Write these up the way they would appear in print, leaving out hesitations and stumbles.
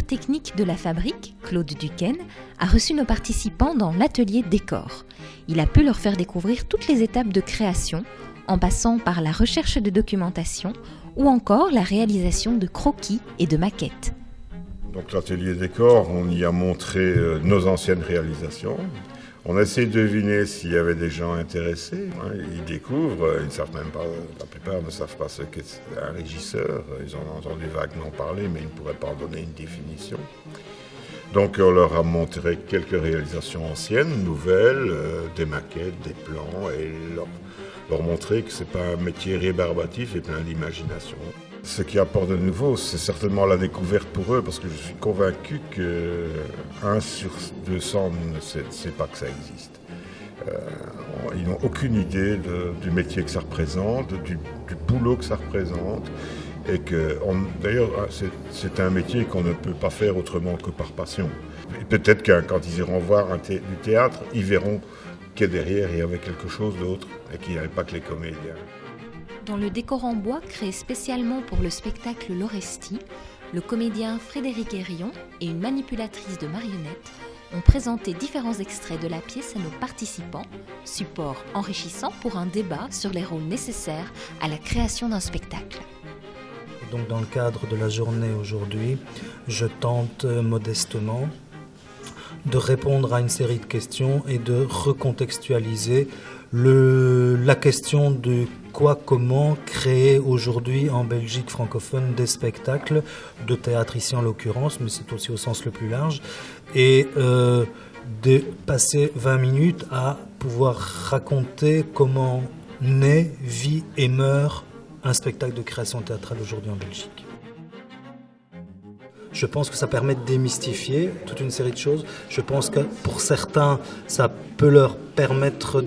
technique de la fabrique, Claude Duquesne, a reçu nos participants dans l'atelier décor. Il a pu leur faire découvrir toutes les étapes de création, en passant par la recherche de documentation ou encore la réalisation de croquis et de maquettes. Donc l'atelier décor, on y a montré nos anciennes réalisations. On a essayé de deviner s'il y avait des gens intéressés. Ils découvrent, ils ne savent même pas, la plupart ne savent pas ce qu'est un régisseur. Ils en ont entendu vaguement parler, mais ils ne pourraient pas en donner une définition. Donc on leur a montré quelques réalisations anciennes, nouvelles, des maquettes, des plans, et leur montrer que ce n'est pas un métier rébarbatif et plein d'imagination. Ce qui apporte de nouveau, c'est certainement la découverte pour eux, parce que je suis convaincu que 1 sur 200 ne sait pas que ça existe. Ils n'ont aucune idée du métier que ça représente, du boulot que ça représente. Et que, d'ailleurs, c'est un métier qu'on ne peut pas faire autrement que par passion. Et peut-être que quand ils iront voir du théâtre, ils verront que derrière, il y avait quelque chose d'autre et qu'il n'y avait pas que les comédiens. Dans le décor en bois créé spécialement pour le spectacle L'Oresti, le comédien Frédéric Hérion et une manipulatrice de marionnettes ont présenté différents extraits de la pièce à nos participants, support enrichissant pour un débat sur les rôles nécessaires à la création d'un spectacle. Donc dans le cadre de la journée aujourd'hui, je tente modestement de répondre à une série de questions et de recontextualiser la question de comment créer aujourd'hui en Belgique francophone des spectacles, de théâtre ici en l'occurrence, mais c'est aussi au sens le plus large, et de passer 20 minutes à pouvoir raconter comment naît, vit et meurt un spectacle de création théâtrale aujourd'hui en Belgique. Je pense que ça permet de démystifier toute une série de choses. Je pense que pour certains, ça peut leur permettre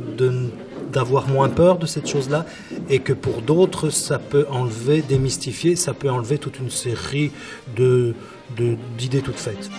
d'avoir moins peur de cette chose-là, et que pour d'autres, ça peut enlever, démystifier, ça peut enlever toute une série d'idées toutes faites.